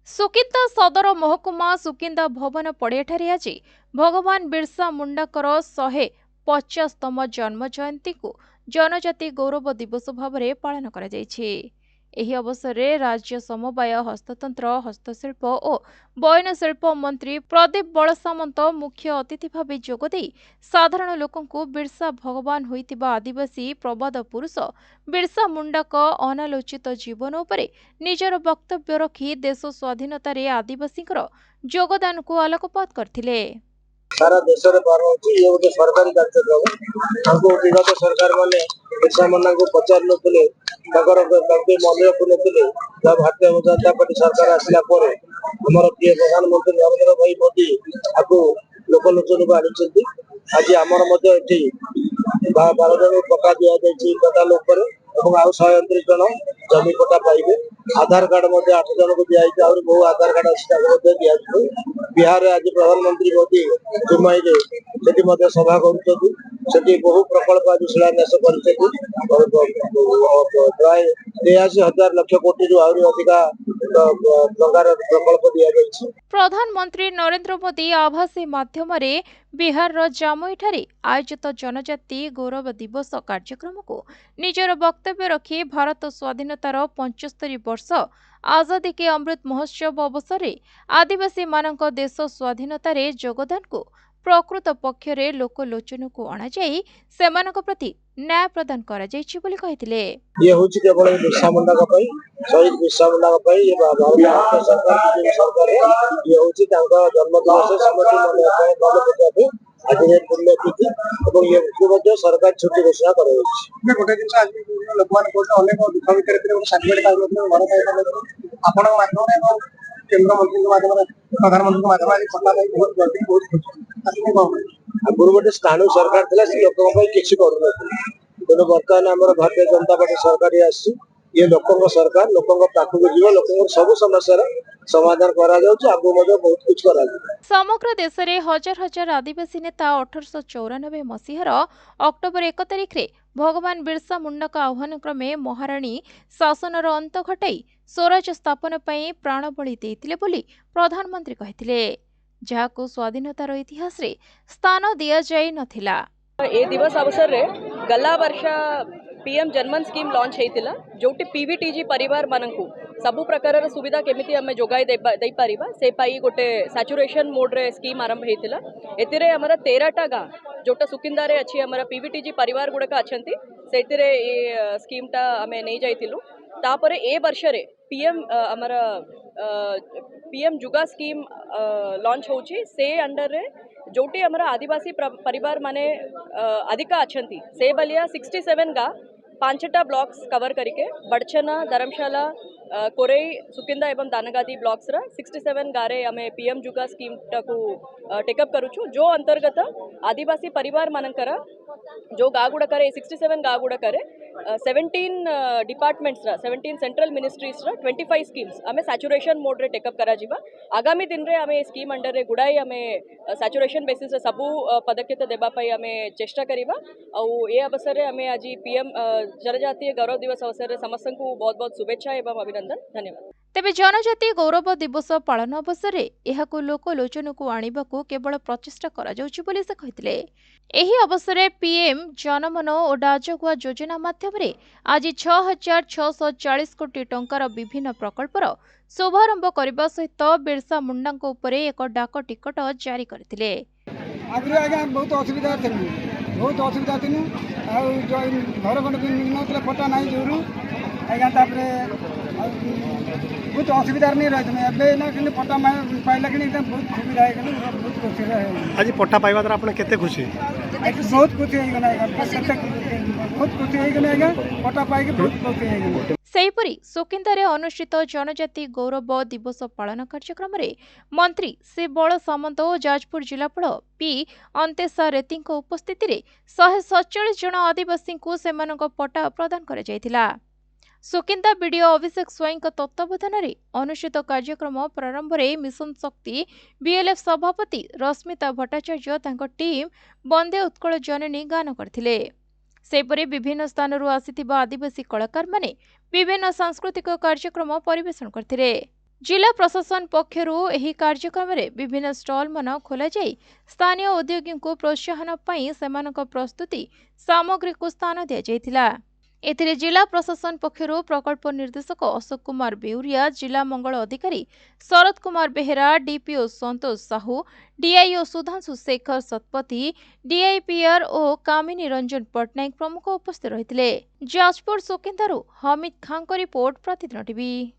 सुकिंदा सदर महकुमा सुकिंदा भवन पड़ियाठारे आज भगवान बिरसा मुंडाकर 150तम जन्म जयंती को जनजाति गौरव दिवस भाव में पालन करा जायछि। एही अवसर में राज्य समवाय हस्ततंत्र हस्तशिल्प और बयनशिल्प मंत्री प्रदीप बलसामंत मुख्य अतिथि भाव जोगदे साधारण लोकंकु बिरसा भगवान होइतिबा आदिवासी प्रबाद पुरुष बिरसा मुंडाक अनालोचित जीवन उपरे निजर वक्तव्य रखी देश स्वाधीनतार आदिवासींकर योगदान को आलोकपात करथिले। सारा देश में पर्व होती ये गोटे सरकारी कार्यक्रम विगत सरकार मैंने बिरसा मुंडा को पचार नुले मन रखुले। जब भारतीय जनता पार्टी सरकार आसला आमर प्रिय प्रधानमंत्री नरेंद्र भाई मोदी आपको लोकलोचन को आनी आज आमर 12 जन पक्का दि जाए आउ 129 जन जमी पट्टा पाइबे। आधार कार्ड 8 जन को दिखाई बहु आधार कार्ड अच्छी दि बिहार आज प्रधानमंत्री मोदी जुमाई सभा कर बहु प्रकल्प आज शिलान्यास कर प्राय 83,000 लाख कोटी अधिका प्रकल्प दि। प्रधानमंत्री नरेंद्र मोदी आभासी माध्यम बिहार जामुईठारे आयोजित जनजाति गौरव दिवस कार्यक्रम को निजर वक्तव्य रखी भारत स्वाधीनतार 75 वर्ष आजादी के अमृत महोत्सव अवसर में आदिवासी मानक देश स्वाधीनतार योगदान को प्रकृत पक्षरे लोकलोचन को अणा जाई सेमानक प्रति न्याय प्रदान करा जायछि बोली कहिथिले। ये होछि केवल बिरसा मुंडा का पई शहीद बिरसा मुंडा का पई ये भारत सरकार की सरकार है ये होछि तांका जन्मदिवस समति मन पकाबे आज ये पुण्यतिथि और ये को सरकार छुट्टी घोषणा करे छै। गोटे दिन आज लोकमान को अनेक दुख भितर गोटे सर्टिफिकेट का घर पाई आपण माध्यम केंद्र मंत्री के माध्यम प्रधानमंत्री के माध्यम पट्टा पाई बहुत जल्दी बहुत खुशी आगुर गोटे स्थानीय सरकार था लोक किसी करूँ तेणु बर्तमान आम भारतीय जनता पार्टी सरकार ये लोकों सरकार लोकों पाखक जीव लोकों सब समस्या समाधान करा बहुत कुछ करा। समग्र देश में हजार हजार आदिवासी नेता 1894 मसीहार अक्टोबर 1 तारिख रे भगवान बिरसा मुंडा का आह्वान क्रमे महाराणी शासनर अंत घटाई स्वराज स्थापन पर प्राणबली देइतिले बोली प्रधानमंत्री कहिथिले, जहाको स्वाधीनतार इतिहास रे स्थान दिया जाई नथिला। ए दिवस अवसर रे गला वर्ष पीएम जनमन स्कीम लॉन्च हेतिला जोटी पीवीटीजी परिवार मानकु सबु प्रकार सुविधा केमिति हमें जोगाई दे पारिबा से पाई गोटे सैचुरेशन मोड रे स्कीम आरंभ हेतिला। एतिरे हमरा 13टा गाँ जोटा सुकिंदा रे अछि हमरा पीवीटीजी परिवार गुडका अछंती सेतिरे ए स्कीम टा हमें नै जाइतिलु। तापरे ए वर्ष रे पीएम हमरा पीएम जुगा स्कीम लॉन्च होची से अंडर रे जोटी हमारा आदिवासी परिवार माने अधिका अछंती से बलिया 67 गा 5टा ब्लॉक्स कवर करके बड़छना धर्मशाला कोरई सुकिंदा एवं दानगादी ब्लॉक्स रा 67 गारे हमें पीएम जुगा स्कीम टाकू टेकअप करूछु जो अंतर्गत आदिवासी परिवार मानकर जो गा गुड़ा करे 67 गा गुड़ा करे 17 डिपार्टमेंट्स रा 17 सेंट्रल मिनिस्ट्रीज रा 25 स्कीम्स हमें सैचुरेशन मोड रे टेकअप करा जिबा। आगामी दिन रे हमें स्कीम अंडर रे गुड़ाई हमें सैचुरेशन बेसिस रे सबु पदक्षेप देबा पई हमें चेष्टा करिबा। और ए अवसर रे हमें आज पीएम जनजातीय गौरव दिवस अवसर रे समस्त को बहुत बहुत शुभेच्छा एवं अभिनंदन। धन्यवाद। तेबे जनजाति गौरव दिवस पालन अवसर में यह लोकलोचन को आने को केवल प्रचेषा कर अवसर में पीएम जनमन और डाजगुआ योजना माध्यम आज 6,640 कोटी टंकार विभिन्न प्रकल्पर शुभारंभ करने सहित बिरसा मुंडा एक डाक टिकट जारी करथिले। बहुत असुविधा थी घर खंड मिलना पट्टा ना जोरू आज्ञा बहुत असुविधा नहीं रही पट्टा पाइला कि बहुत सुविधा बहुत खुशी आज पट्टा पाइबा द्वारा आपने केते खुशी बहुत खुशी बहुत खुशी आज्ञा पट्टा पाई बहुत खुशी। सेहीपरि सुकिंदारे अनुष्ठित जनजाति गौरव दिवस पालन कार्यक्रम में मंत्री श्री बल सामंत और जाजपुर जिलापाल पी अंतेशा रेती उपस्थित 147 जन आदिवासी को सेमानक पट्टा प्रदान करा जायतिला। सुकिंदा बीडीओ अभिषेक स्वाई तत्वावधान में अनुष्ठित कार्यक्रम प्रारंभ में मिशन शक्ति बीएलएफ सभापति रश्मिता भट्टाचार्य टीम वंदे उत्कल जननी गान करथिले। सेपरि विभिन्न स्थानरू आसिथिबा आदिवासी कलाकार माने विभिन्न सांस्कृतिक कार्यक्रम परिवेषण करथिले। जिला प्रशासन पक्षरु एही कार्यक्रम रे विभिन्न स्टॉल मन खोला जाई स्थानीय उद्योगी को प्रोत्साहन पई सेमानक प्रस्तुति सामग्री को स्थान दिया जायतिला। एथिरे जिला प्रशासन पक्षरु प्रकल्प निर्देशक अशोक कुमार बेउरिया, जिला मंगल अधिकारी शरद कुमार बेहेरा, डीपीओ संतोष साहू, डीआईओ सुधांशु शेखर शतपथी, डीआईपीआर और कामिनी रंजन पट्टनायक प्रमुख उपस्थित रहिथिले। जाजपुर सुकिंदारू हमिद खान को रिपोर्ट, प्रतिदिन टीवी।